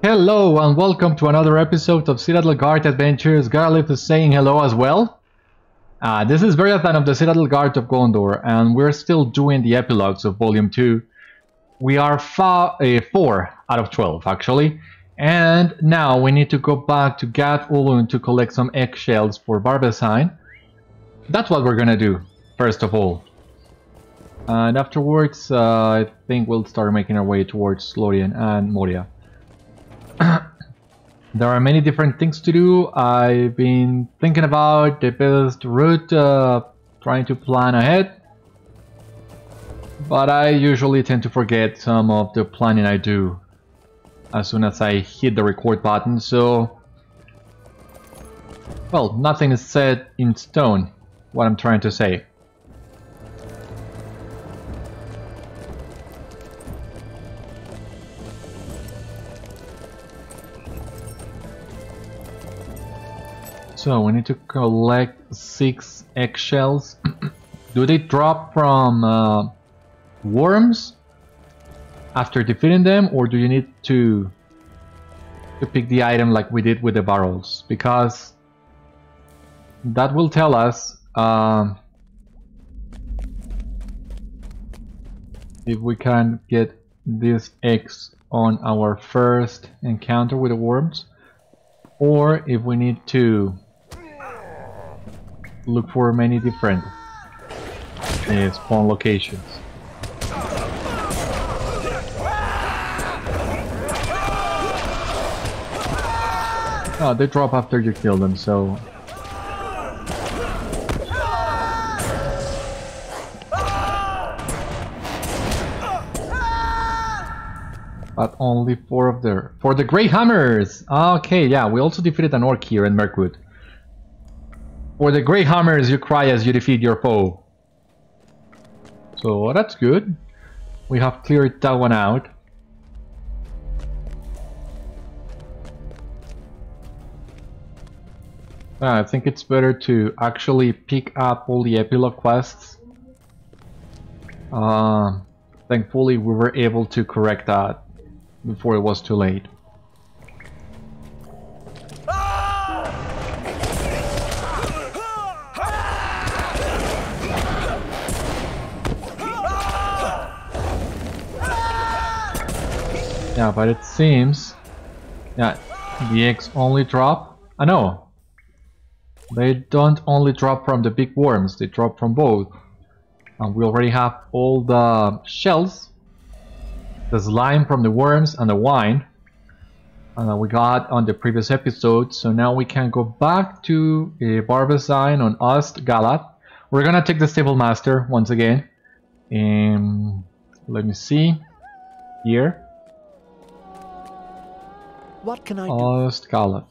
Hello and welcome to another episode of Citadel Guard Adventures. Ghân-gharâf is saying hello as well. This is Beriathan of the Citadel Guard of Gondor, and we're still doing the epilogues of Volume 2. We are 4 out of 12 actually, and now we need to go back to Gath Ulun to collect some eggshells for Barbicane. That's what we're gonna do, first of all. And afterwards, I think we'll start making our way towards Lórien and Moria. There are many different things to do. I've been thinking about the best route, trying to plan ahead. But I usually tend to forget some of the planning I do as soon as I hit the record button, so... well, nothing is set in stone, what I'm trying to say. So we need to collect 6 eggshells. Do they drop from worms after defeating them, or do you need to pick the item like we did with the barrels? Because that will tell us if we can get these eggs on our first encounter with the worms, or if we need to look for many different spawn locations. Oh, they drop after you kill them, so... but only 4 of there. For the Grey Hammers! Okay, yeah, we also defeated an orc here in Mirkwood. For the Grey Hammers, you cry as you defeat your foe. So that's good. We have cleared that one out. I think it's better to actually pick up all the epilogue quests. Thankfully we were able to correct that before it was too late. Yeah, but it seems... yeah, the eggs only drop... no! They don't only drop from the big worms, they drop from both. And we already have all the shells, the slime from the worms, and the wine we got on the previous episode. So now we can go back to Barbicane on Ostgalat. We're gonna take the Stable Master once again. Let me see. Here. What can I do? Ostgalat.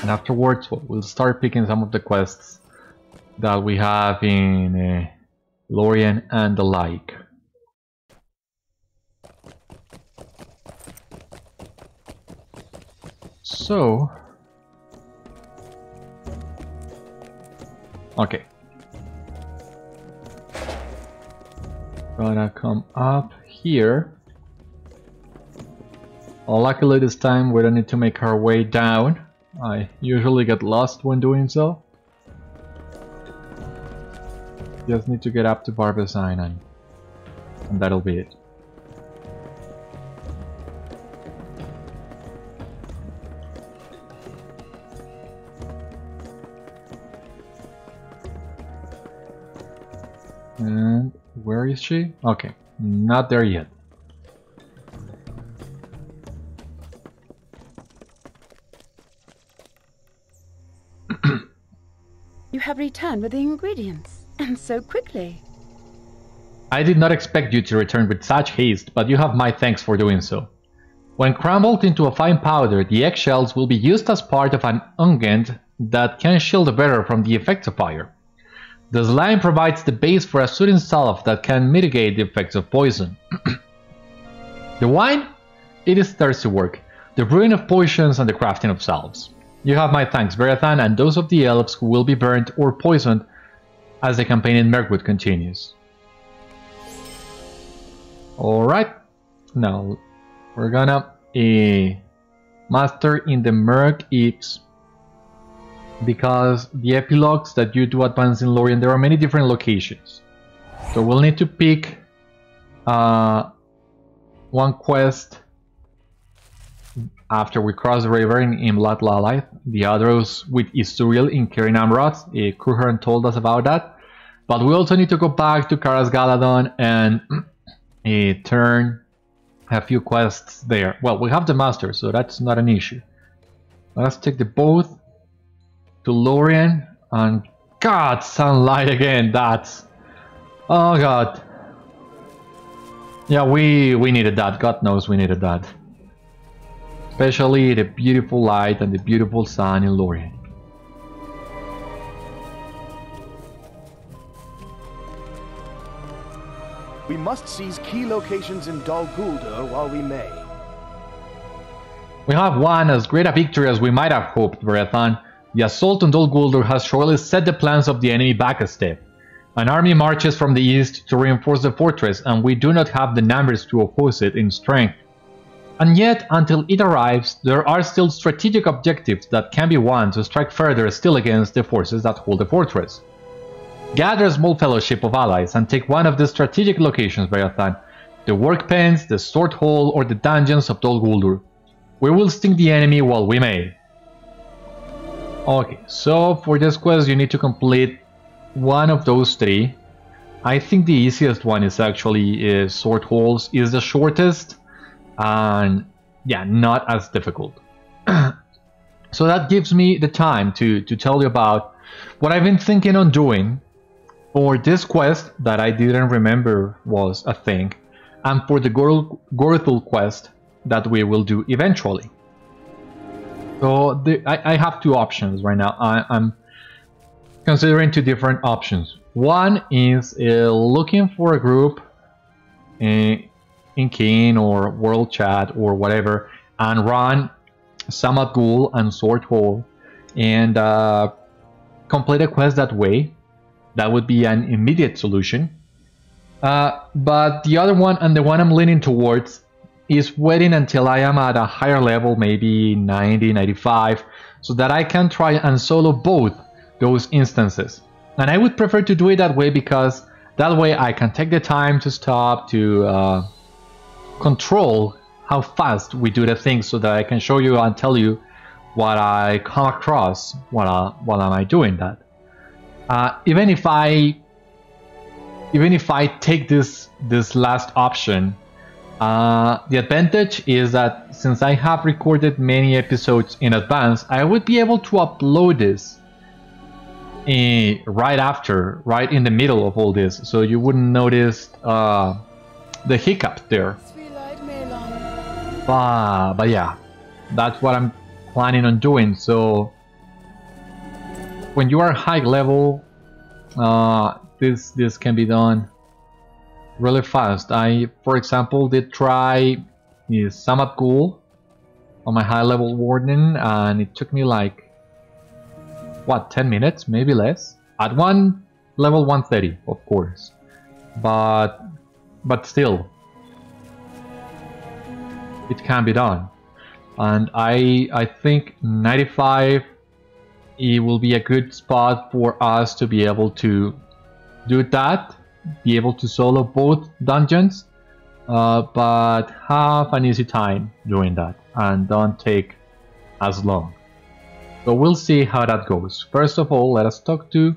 And afterwards we'll start picking some of the quests that we have in Lórien and the like. So... okay. Gonna come up here. Luckily this time we don't need to make our way down. I usually get lost when doing so. Just need to get up to Barbicane and that'll be it. And where is she? Okay, not there yet. You have returned with the ingredients, and so quickly. I did not expect you to return with such haste, but you have my thanks for doing so. When crumbled into a fine powder, the eggshells will be used as part of an unguent that can shield the bearer from the effects of fire. The slime provides the base for a soothing salve that can mitigate the effects of poison. The wine? It is thirsty work, the brewing of potions and the crafting of salves. You have my thanks, Beriathan, and those of the elves who will be burnt or poisoned as the campaign in Mirkwood continues. Alright, now we're gonna a master in the Merc, it's because the epilogues that you do advance in Lorien, there are many different locations. So we'll need to pick one quest after we cross the river in Imlat Lalith. The others with Isturiel in Kerin Amroth. Kruhern told us about that. But we also need to go back to Karas Galadon and turn a few quests there. Well, we have the master, so that's not an issue. Let's take the boat to Lorien, and God, sunlight again. That's, oh God. Yeah, we needed that. God knows we needed that. Especially the beautiful light and the beautiful sun in Lorien. We must seize key locations in Dol Guldur while we may. We have won as great a victory as we might have hoped, Beriathan. The assault on Dol Guldur has surely set the plans of the enemy back a step. An army marches from the east to reinforce the fortress, and we do not have the numbers to oppose it in strength. And yet, until it arrives, there are still strategic objectives that can be won to strike further still against the forces that hold the fortress. Gather a small fellowship of allies and take one of the strategic locations, Beriathan, the workpens, the sword hall, or the dungeons of Dol Guldur. We will sting the enemy while we may. Okay, so for this quest you need to complete one of those three. I think the easiest one is actually sword halls, is the shortest, and yeah, not as difficult. So that gives me the time to tell you about what I've been thinking on doing for this quest that I didn't remember was a thing, and for the Gorothúl quest that we will do eventually. So I have two options right now. I'm considering two different options. One is looking for a group in Kin or World Chat or whatever, and run Samad Ghul and Sword Hall and complete a quest that way. That would be an immediate solution. But the other one, and the one I'm leaning towards, is waiting until I am at a higher level, maybe 90, 95, so that I can try and solo both those instances. And I would prefer to do it that way because that way I can take the time to stop, to control how fast we do the things, so that I can show you and tell you what I come across while am I doing that. Even if I take this last option, the advantage is that since I have recorded many episodes in advance, I would be able to upload this right in the middle of all this, so you wouldn't notice the hiccup there. But yeah, that's what I'm planning on doing. So when you are high level, this can be done really fast. I, for example, did try Samad Ghul on my high level warden, and it took me like, what, 10 minutes, maybe less, at level 130, of course, but still it can be done. And I think 95, it will be a good spot for us to be able to do that, be able to solo both dungeons, but have an easy time doing that and don't take as long. So we'll see how that goes. First of all, let us talk to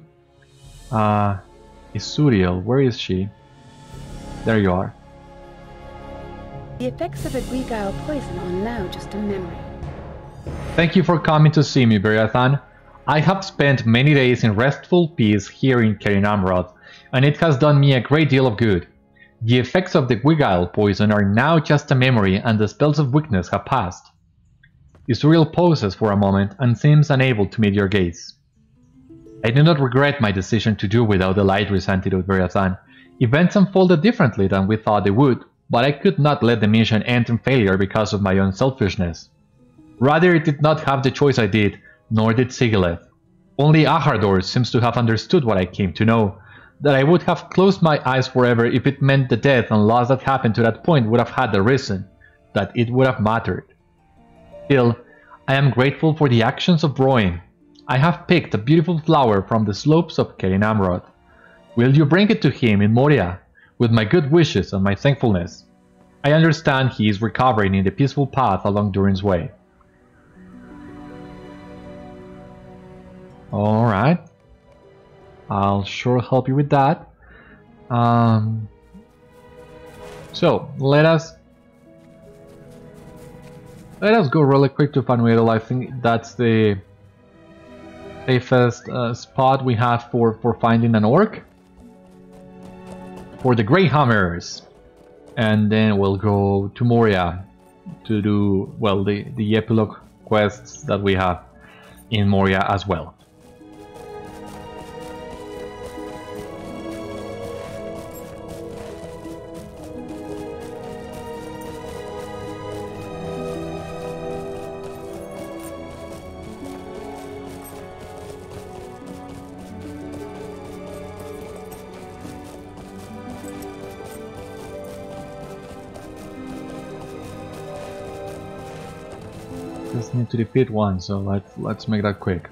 Isturiel. Where is she? There you are. The effects of a Guigile poison are now just a memory. Thank you for coming to see me, Beriathan. I have spent many days in restful peace here in Kerin Amroth, and it has done me a great deal of good. The effects of the Guigile poison are now just a memory, and the spells of weakness have passed. Isturiel pauses for a moment and seems unable to meet your gaze. I do not regret my decision to do without the Lightris antidote, Beriathan. Events unfolded differently than we thought they would, but I could not let the mission end in failure because of my own selfishness. Rather, it did not have the choice I did, nor did Zigilburk. Only Ahardor seems to have understood what I came to know, that I would have closed my eyes forever if it meant the death and loss that happened to that point would have had a reason. that it would have mattered. Still, I am grateful for the actions of Bróin. I have picked a beautiful flower from the slopes of Cain Amrod. Will you bring it to him in Moria, with my good wishes and my thankfulness? I understand he is recovering in the peaceful path along Durin's Way. Alright. I'll sure help you with that. So, let us go really quick to Fanuedo. I think that's the safest spot we have for finding an orc. For the Grey Hammers. And then we'll go to Moria to do, well, the epilogue quests that we have in Moria as well. Just need to defeat one, so let's make that quick.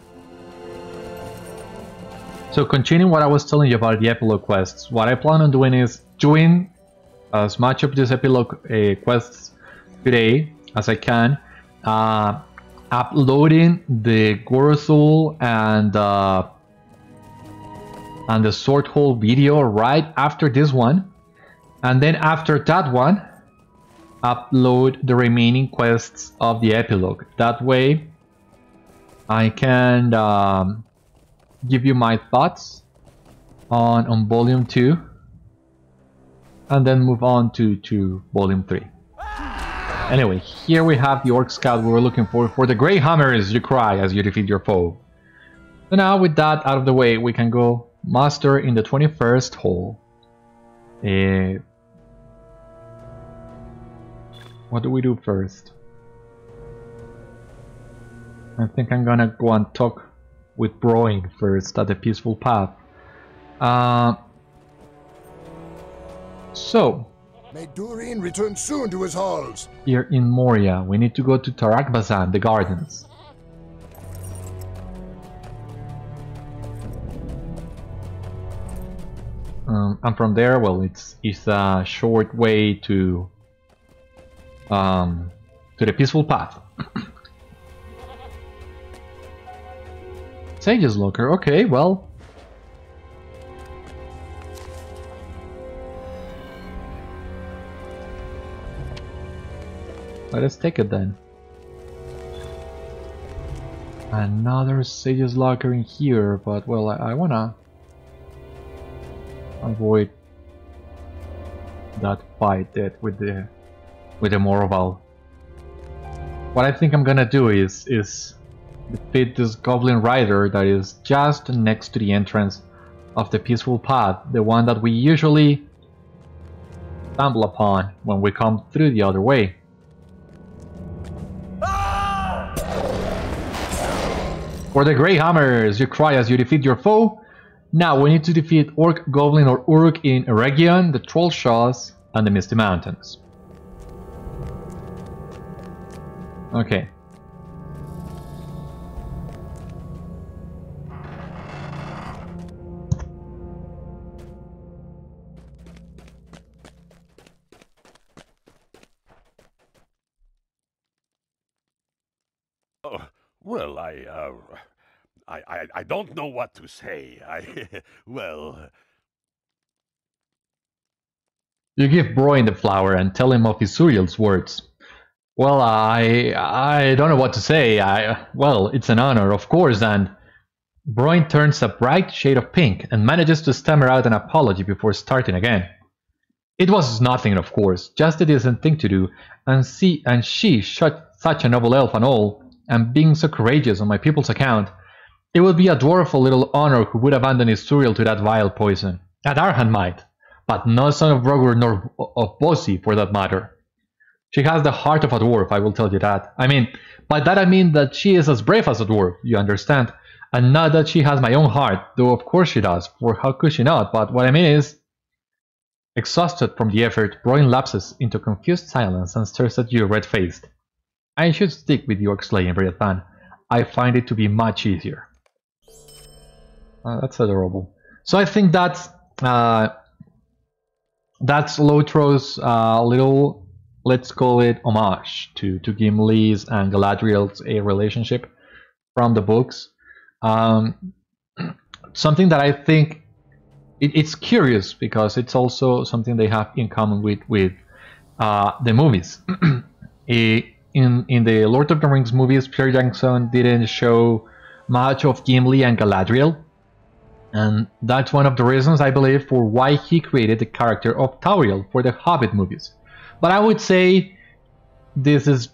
So continuing what I was telling you about the epilogue quests, what I plan on doing is doing as much of these epilogue quests today as I can, uploading the Gorothúl and the sword hole video right after this one, and then after that one upload the remaining quests of the epilogue. That way I can give you my thoughts on volume 2 and then move on to volume 3. Anyway, here we have the orc scout we were looking for the Grey Hammers you cry as you defeat your foe. So now with that out of the way, we can go master in the 21st hole. What do we do first? I think I'm gonna go and talk with Bróin first at the peaceful path. So may Durin return soon to his halls. Here in Moria, we need to go to Tarak-Bazan, the gardens. And from there, well, it's a short way to the peaceful path. Sage's Locker, okay, well. Let us take it then. Another Sage's Locker in here, but well, I wanna avoid that fight with the Morval. What I think I'm gonna do is defeat this Goblin Rider that is just next to the entrance of the peaceful path, the one that we usually stumble upon when we come through the other way. For the Grey Hammers, you cry as you defeat your foe. Now we need to defeat Orc, Goblin or Uruk in Eregion, the Troll Shaws, and the Misty Mountains. Okay. Well, I don't know what to say. Well... You give Bróin the flower and tell him of Isuriel's words. Well, I don't know what to say. Well, it's an honor, of course, and... Bróin turns a bright shade of pink and manages to stammer out an apology before starting again. It was nothing, of course, just a decent thing to do, and she shot such a noble elf and all, and being so courageous on my people's account, it would be a dwarf of little honor who would abandon Isuriel to that vile poison. That Arhan might, but no son of Rogur nor of Bosi for that matter. She has the heart of a dwarf, I will tell you that. I mean, by that I mean that she is as brave as a dwarf, you understand, and not that she has my own heart, though of course she does, for how could she not, but what I mean is, Exhausted from the effort, Bróin lapses into confused silence and stares at you red-faced. I should stick with the orc slaying, Beriathan. I find it to be much easier. That's adorable. So I think that's LOTRO's little, let's call it, homage to Gimli's and Galadriel's relationship from the books. Something that I think it's curious because it's also something they have in common with the movies. In the Lord of the Rings movies, Peter Jackson didn't show much of Gimli and Galadriel, and that's one of the reasons, I believe, for why he created the character of Tauriel for the Hobbit movies. But I would say this is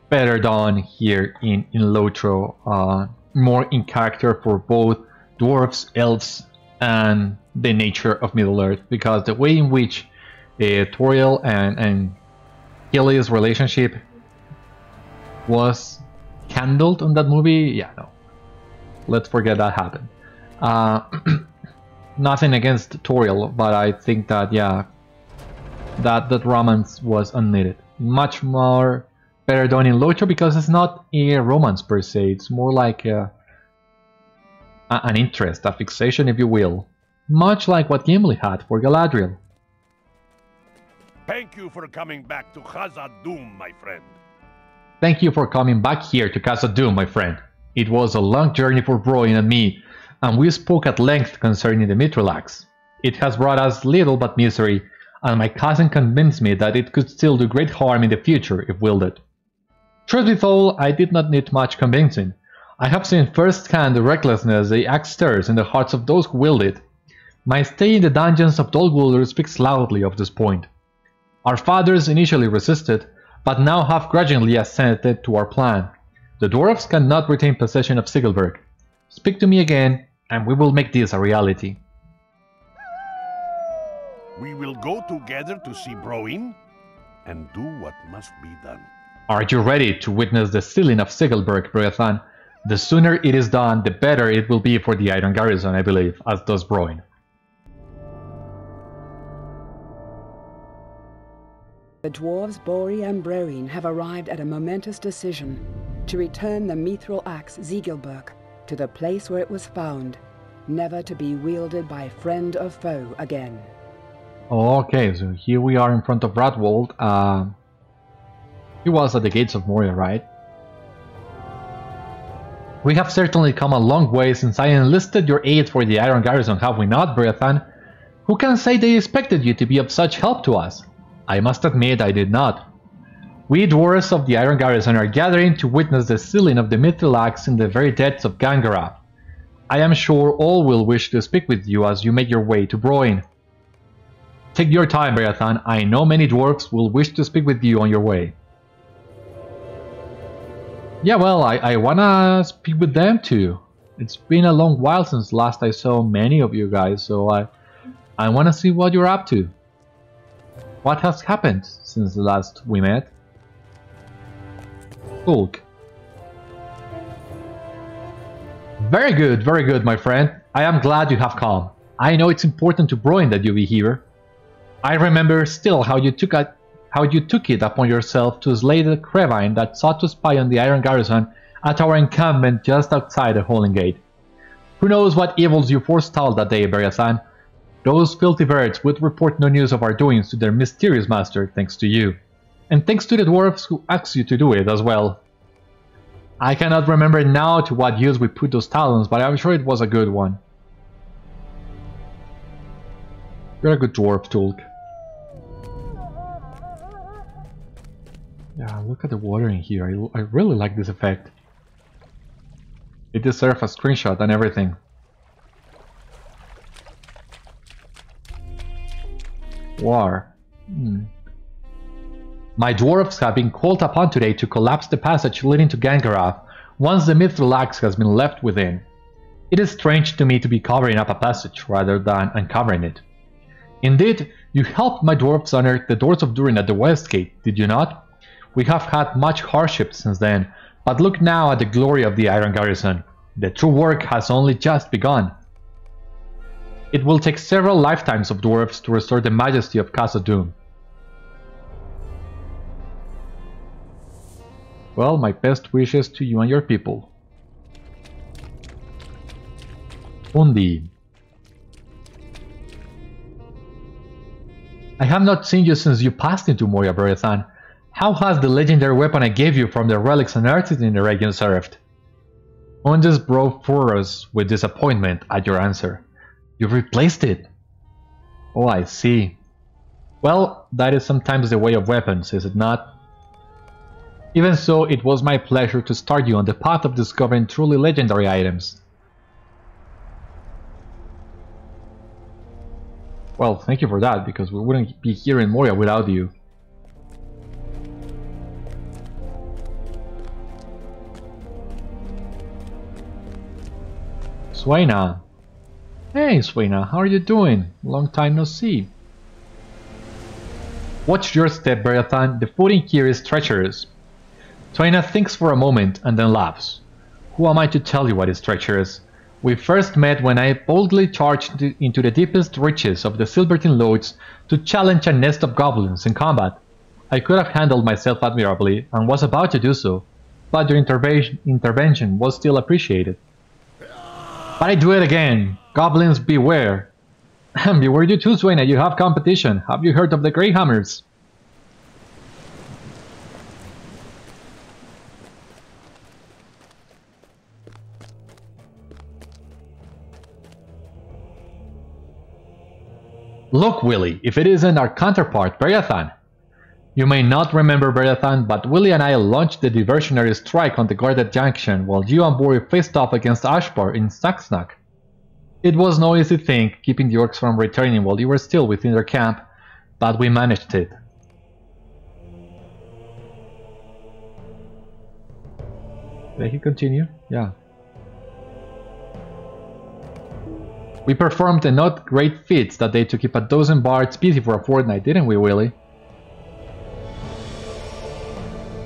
better done here in LOTRO, more in character for both dwarves, elves, and the nature of Middle-earth, because the way in which Tauriel and Gilly's relationship was handled in that movie, yeah, no. Let's forget that happened. Nothing against Tauriel, but I think that, yeah, that romance was unneeded. Much more better done in LOTRO because it's not a romance per se, it's more like an interest, a fixation, if you will. Much like what Gimli had for Galadriel. Thank you for coming back to Khazad-dûm, my friend. Thank you for coming back here to Khazad-dûm, my friend. It was a long journey for Bróin and me, and we spoke at length concerning the mithril axe. It has brought us little but misery, and my cousin convinced me that it could still do great harm in the future if wielded. Truth be told, I did not need much convincing. I have seen firsthand the recklessness the axe stirs in the hearts of those who wield it. My stay in the dungeons of Dol Guldur speaks loudly of this point. Our fathers initially resisted, but now have grudgingly assented to our plan. The dwarves cannot retain possession of Zigilburk. Speak to me again, and we will make this a reality. We will go together to see Bróin and do what must be done. Are you ready to witness the sealing of Zigilburk, Beriathan? The sooner it is done, the better it will be for the Iron Garrison, I believe, as does Bróin. The dwarves Bori and Bróin have arrived at a momentous decision to return the mithril axe Zigilburk to the place where it was found, never to be wielded by friend or foe again. Okay, so here we are in front of Radwold. He was at the gates of Moria, right? We have certainly come a long way since I enlisted your aid for the Iron Garrison, have we not, Beriathan? Who can say they expected you to be of such help to us? I must admit I did not. We dwarves of the Iron Garrison are gathering to witness the sealing of the mithril axe in the very depths of Ghân-gharâf. I am sure all will wish to speak with you as you make your way to Bróin. Take your time, Beriathan. I know many dwarves will wish to speak with you on your way. Yeah, well, I wanna speak with them too. It's been a long while since last I saw many of you guys, so I wanna see what you're up to. What has happened since the last we met? Hulk. Very good, my friend. I am glad you have come. I know it's important to Bróin that you be here. I remember still how you took it upon yourself to slay the Crevine that sought to spy on the Iron Garrison at our encampment just outside the Holy Gate. Who knows what evils you forestalled that day, Beriathan? Those filthy birds would report no news of our doings to their mysterious master, thanks to you. And thanks to the dwarves who asked you to do it as well. I cannot remember now to what use we put those talons, but I'm sure it was a good one. You're a good dwarf, Tulk. Yeah, look at the water in here. I really like this effect. It deserves a screenshot and everything. War. My dwarves have been called upon today to collapse the passage leading to Ghân-gharâf once the mithril axe has been left within. It is strange to me to be covering up a passage rather than uncovering it. Indeed, you helped my dwarves unearth the doors of Durin at the west gate, did you not? We have had much hardship since then, but look now at the glory of the Iron Garrison. The true work has only just begun. It will take several lifetimes of dwarves to restore the majesty of Khazad-dûm. Well, my best wishes to you and your people. Undi. I have not seen you since you passed into Moria, Beriathan. How has the legendary weapon I gave you from the relics unearthed in the region served? Undi's brow furrows with disappointment at your answer. You've replaced it. Oh, I see. Well, that is sometimes the way of weapons, is it not? Even so, it was my pleasure to start you on the path of discovering truly legendary items. Well, thank you for that, because we wouldn't be here in Moria without you. Swaina. Hey, Swaina, how are you doing? Long time no see. Watch your step, Beriathan. The footing here is treacherous. Swaina thinks for a moment and then laughs. Who am I to tell you what is treacherous? We first met when I boldly charged into the deepest reaches of the Silverton Lodge to challenge a nest of goblins in combat. I could have handled myself admirably and was about to do so, but your intervention was still appreciated. But I do it again. Goblins beware. And beware you too, Swaina, you have competition. Have you heard of the Greyhammers? Look, Willie, if it isn't our counterpart, Beriathan. You may not remember Beriathan, but Willie and I launched the diversionary strike on the guarded junction while you and Bori faced off against Ashbar in Snacksnack. It was no easy thing, keeping the orcs from returning while you were still within their camp, but we managed it. Did he continue? Yeah. We performed a not great feats that day to keep a dozen bards busy for a fortnight, didn't we, Willie?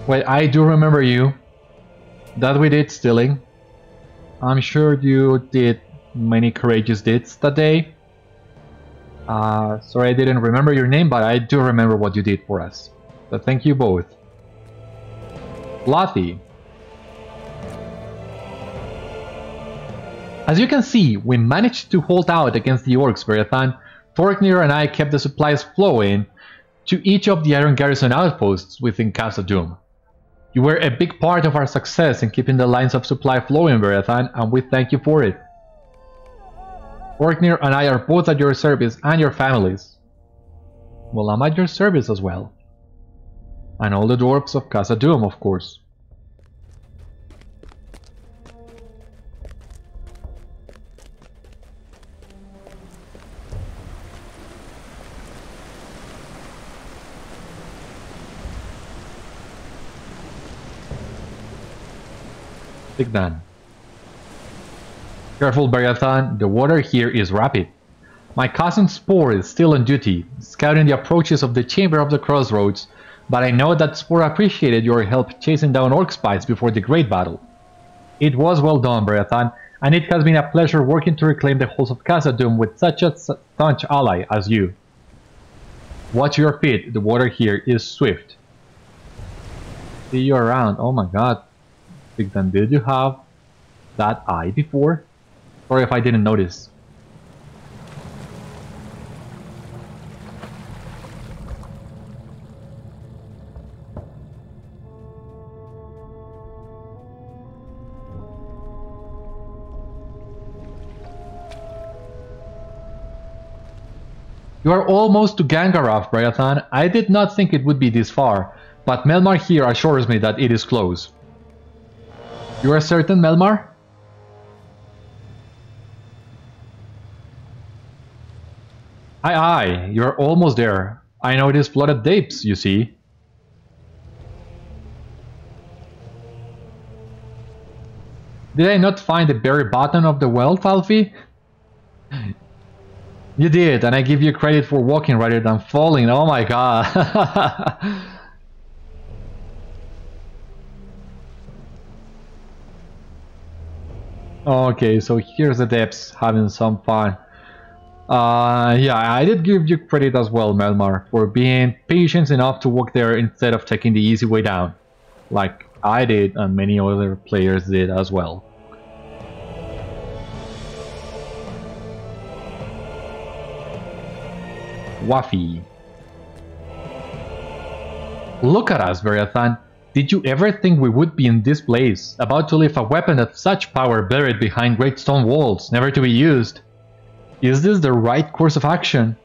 Well, I do remember you. That we did stealing. I'm sure you did many courageous deeds that day. Sorry I didn't remember your name, but I do remember what you did for us. So thank you both. Lothy. As you can see, we managed to hold out against the orcs, Beriathan. Thorgnir and I kept the supplies flowing to each of the Iron Garrison outposts within Khazad-dûm. You were a big part of our success in keeping the lines of supply flowing, Beriathan, and we thank you for it. Thorgnir and I are both at your service and your families. Well, I'm at your service as well. And all the dwarves of Khazad-dûm, of course. Signan. Careful, Beriathan, the water here is rapid. My cousin Spore is still on duty, scouting the approaches of the Chamber of the Crossroads, but I know that Spore appreciated your help chasing down orc spies before the great battle. It was well done, Beriathan, and it has been a pleasure working to reclaim the halls of Khazad-dûm with such a staunch ally as you. Watch your feet, the water here is swift. See you around. Oh my god. Signan, did you have that eye before? Sorry if I didn't notice. You are almost to Ghân-gharâf, Beriathan. I did not think it would be this far, but Melmar here assures me that it is close. You are certain, Melmar? Aye, you're almost there. I noticed flooded dapes, you see. Did I not find the very bottom of the well, Falfi? You did, and I give you credit for walking rather than falling. Oh my god. Okay, so here's the depths, having some fun. Yeah, I did give you credit as well, Melmar, for being patient enough to walk there instead of taking the easy way down. Like I did and many other players did as well. Waffy. Look at us, Beriathan. Did you ever think we would be in this place, about to lift a weapon of such power buried behind great stone walls, never to be used? Is this the right course of action?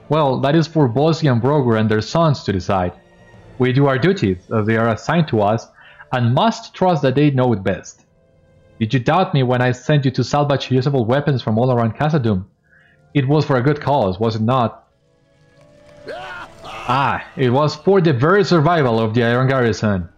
Well, that is for Bosi and Brogur and their sons to decide. We do our duties, as they are assigned to us, and must trust that they know it best. Did you doubt me when I sent you to salvage usable weapons from all around Khazad-dûm? It was for a good cause, was it not? Ah, it was for the very survival of the Iron Garrison.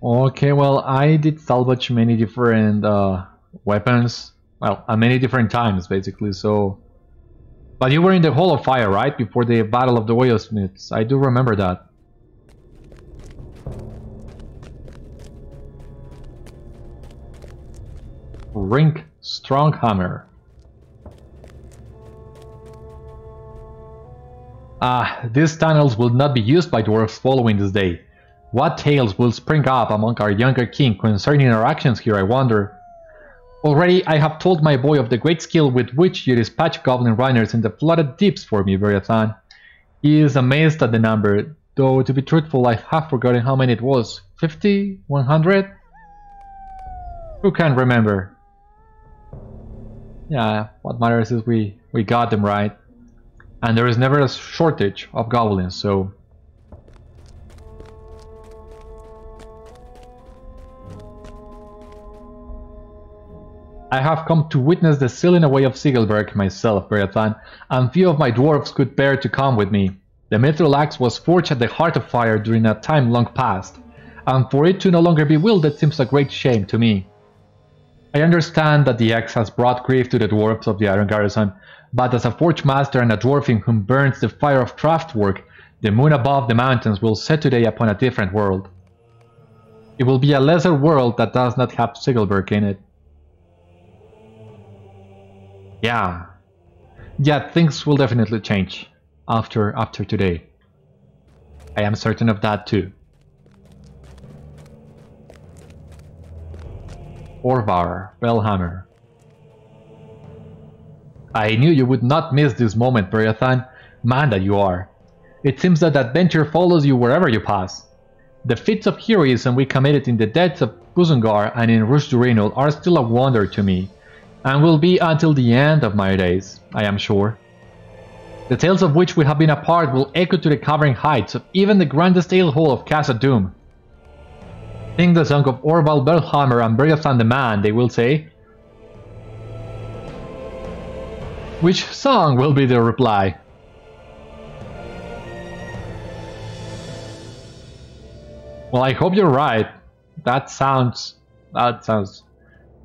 Okay, well, I did salvage many different weapons, well, at many different times, basically, so... But you were in the Hall of Fire, right? Before the Battle of the Oilsmiths. I do remember that. Rink Stronghammer. Ah, these tunnels will not be used by dwarves following this day. What tales will spring up among our younger king concerning our actions here, I wonder? Already I have told my boy of the great skill with which you dispatch goblin runners in the flooded deeps for me, Beriathan. He is amazed at the number, though to be truthful I have forgotten how many it was. 50? 100? Who can remember? Yeah, what matters is we got them right. And there is never a shortage of goblins, so... I have come to witness the sealing away of Zigilburk myself, Beriathan, and few of my dwarves could bear to come with me. The mithril axe was forged at the heart of fire during a time long past, and for it to no longer be wielded seems a great shame to me. I understand that the axe has brought grief to the dwarves of the Iron Garrison, but as a forge master and a dwarf in whom burns the fire of craftwork, the moon above the mountains will set today upon a different world. It will be a lesser world that does not have Zigilburk in it. Yeah, things will definitely change after today. I am certain of that too. Orvar, Bellhammer. I knew you would not miss this moment, Beriathan. Man that you are. It seems that adventure follows you wherever you pass. The feats of heroism we committed in the depths of Buzungar and in Rush-Durinul are still a wonder to me, and will be until the end of my days, I am sure. The tales of which we have been a part will echo to the cavern heights of even the grandest ale hall of Khazad-dûm. Sing the song of Orval Bellhammer and Beriathan the Man, they will say. Which song will be the reply? Well, I hope you're right. That sounds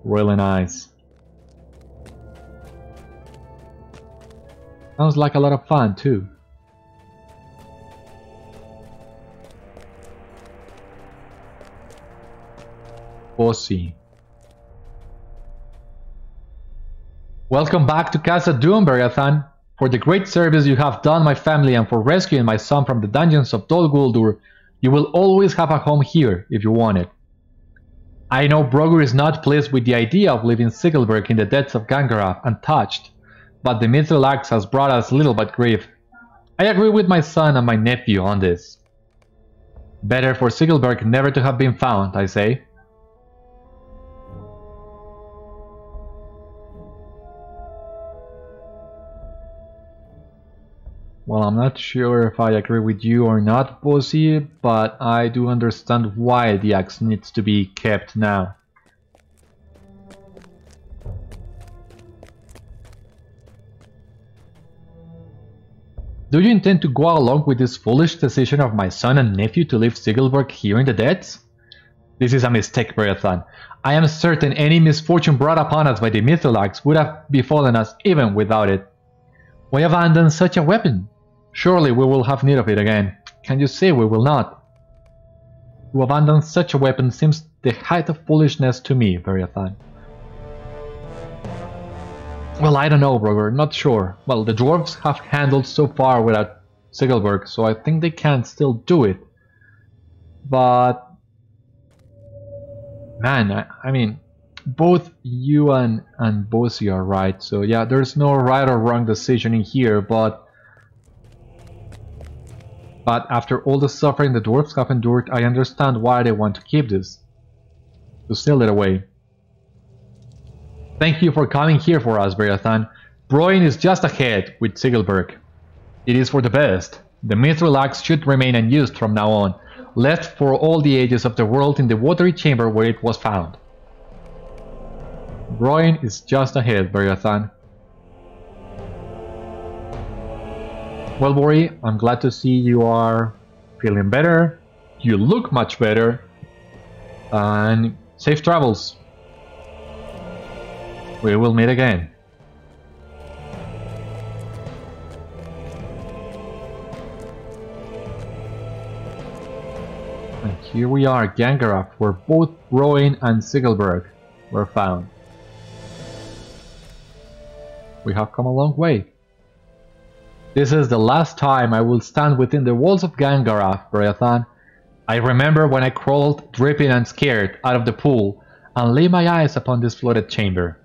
really nice. Sounds like a lot of fun too. Bosi. Welcome back to Khazad-dûm, Beriathan. For the great service you have done my family and for rescuing my son from the dungeons of Dol Guldur, you will always have a home here if you want it. I know Brogur is not pleased with the idea of leaving Zigilburk in the depths of Ghân-gharâf untouched, but the mithril axe has brought us little but grief. I agree with my son and my nephew on this. Better for Zigilburk never to have been found, I say. Well, I'm not sure if I agree with you or not, Bosi, but I do understand why the axe needs to be kept now. Do you intend to go along with this foolish decision of my son and nephew to leave Zigilburk here in the depths? This is a mistake, Beriathan. I am certain any misfortune brought upon us by the mithril axe would have befallen us even without it. Why abandon such a weapon? Surely we will have need of it again. Can you say we will not? To abandon such a weapon seems the height of foolishness to me, Beriathan. Well, I don't know, brother, not sure. Well, the dwarves have handled so far without Zigilburk, so I think they can still do it. But... man, I mean, both you and Bosi are right, so yeah, there's no right or wrong decision in here, but after all the suffering the dwarves have endured, I understand why they want to keep this. To seal it away. Thank you for coming here for us, Beriathan. Bróin is just ahead with Zigilburk. It is for the best. The mithril axe should remain unused from now on, left for all the ages of the world in the watery chamber where it was found. Bróin is just ahead, Beriathan. Well, Bori, I'm glad to see you are feeling better. You look much better. And safe travels. We will meet again. And here we are, Ghân-gharâf, where both Bróin and Zigilburk were found. We have come a long way. This is the last time I will stand within the walls of Ghân-gharâf, Beriathan. I remember when I crawled, dripping and scared, out of the pool, and laid my eyes upon this flooded chamber.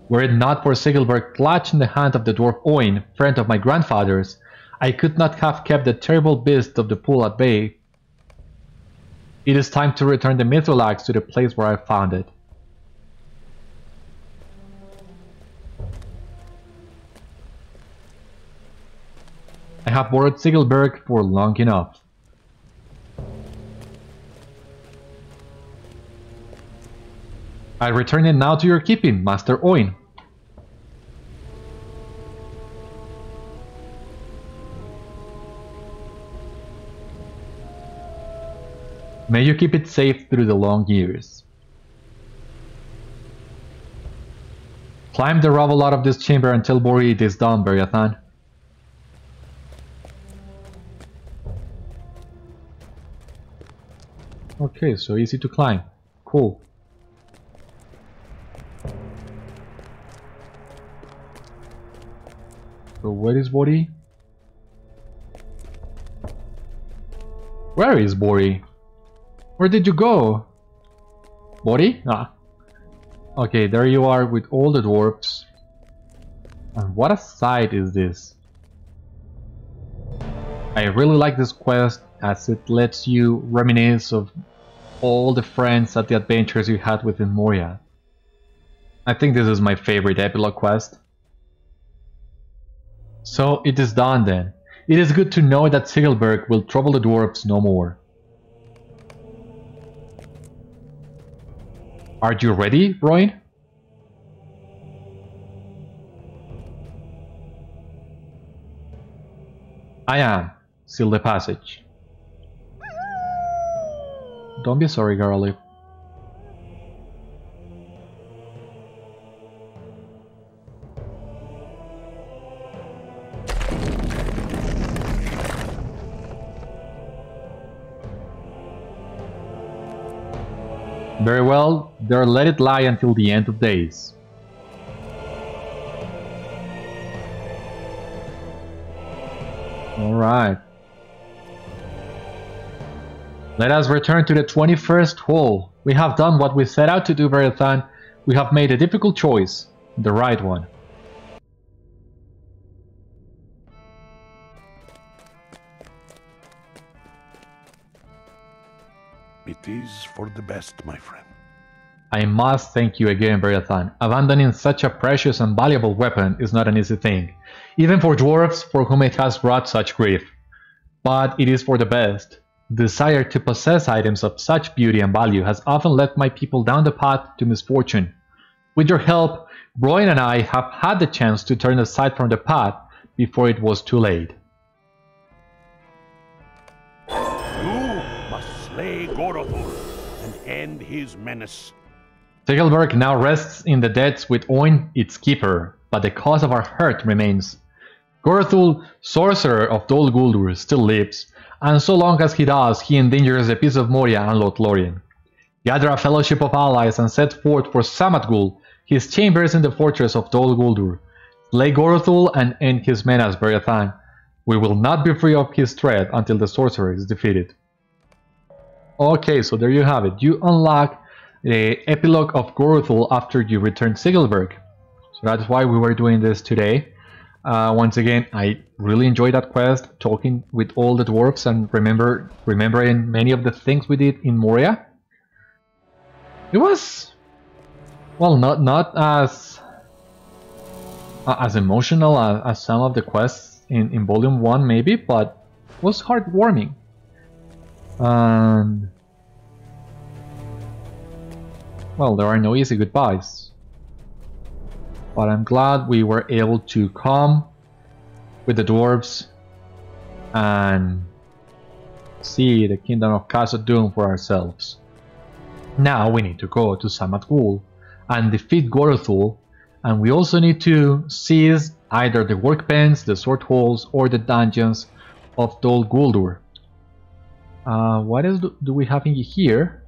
Were it not for Zigilburk clutching the hand of the dwarf Oin, friend of my grandfather's, I could not have kept the terrible beast of the pool at bay. It is time to return the mithril axe to the place where I found it. I have borrowed Zigilburk for long enough. I return it now to your keeping, Master Oin. May you keep it safe through the long years. Climb the rubble out of this chamber until Bori is done, Beriathan. Okay, so easy to climb. Cool. So where is Bori? Where is Bori? Where did you go? Bori? Ah. Okay, there you are with all the dwarves. And what a sight is this. I really like this quest as it lets you reminisce of all the friends at the adventures you had within Moria. I think this is my favorite epilogue quest. So it is done then. It is good to know that Zigilburk will trouble the dwarves no more. Are you ready, Bróin? I am. Seal the passage. Don't be sorry, girlie. Very well, there let it lie until the end of days. Alright. Let us return to the 21st hole. We have done what we set out to do, Beriathan. We have made a difficult choice, the right one. It is for the best, my friend. I must thank you again, Beriathan. Abandoning such a precious and valuable weapon is not an easy thing, even for dwarves for whom it has brought such grief. But it is for the best. Desire to possess items of such beauty and value has often led my people down the path to misfortune. With your help, Bróin and I have had the chance to turn aside from the path before it was too late. You must slay Gorothúl and end his menace. Zigilburk now rests in the depths with Oin, its keeper, but the cause of our hurt remains. Gorothúl, sorcerer of Dol Guldur, still lives, and so long as he does, he endangers the peace of Moria and LOTRO. Gather a fellowship of allies and set forth for Samadgul, his chambers in the fortress of Dol Guldur. Slay Gorothúl and end his menace, Beriathan. We will not be free of his threat until the sorcerer is defeated. Okay, so there you have it. You unlock the epilogue of Gorothúl after you return Zigilburk. So that's why we were doing this today. Once again, I really enjoyed that quest, talking with all the dwarves and remembering many of the things we did in Moria. It was, well, not as emotional as some of the quests in Volume 1 maybe, but was heartwarming. And well, there are no easy goodbyes, but I'm glad we were able to come with the dwarves and see the kingdom of Khazad-dûm for ourselves. Now we need to go to Samadgul and defeat Gorothúl, and we also need to seize either the workbench, the sword holes, or the dungeons of Dol Guldur. What else do we have in here?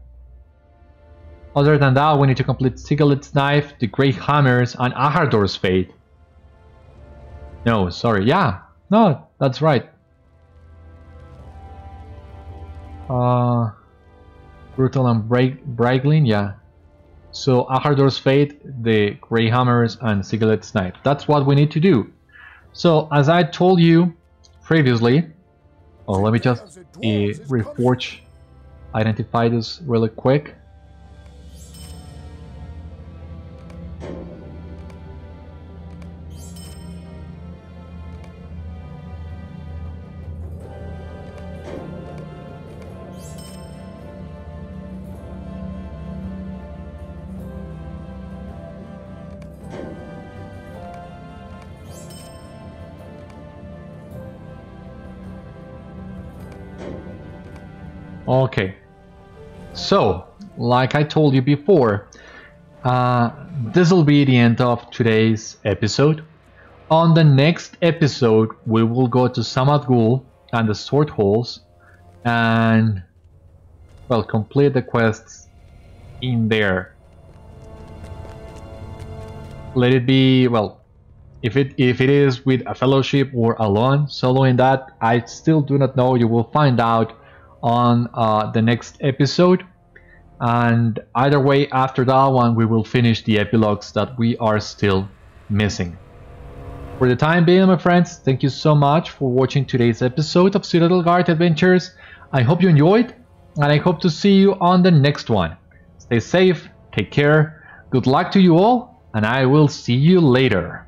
Other than that, we need to complete Sigalet's Knife, the Grey Hammers, and Ahardor's Fate. No, sorry, yeah, no, that's right. Brutal and Braiglin, yeah. So Ahardor's Fate, the Grey Hammers, and Sigalet's Knife. That's what we need to do. So, as I told you previously, oh, let me just reforge, identify this really quick. Okay, so like I told you before, this will be the end of today's episode. On the next episode, we will go to Samadgul and the sword holes and, well, complete the quests in there. Let it be, well, if it is with a fellowship or alone, soloing that, I still do not know. You will find out on the next episode, and either way, after that one we will finish the epilogues that we are still missing. For the time being, my friends, thank you so much for watching today's episode of Citadel Guard Adventures. I hope you enjoyed, and I hope to see you on the next one. Stay safe, take care, good luck to you all, and I will see you later.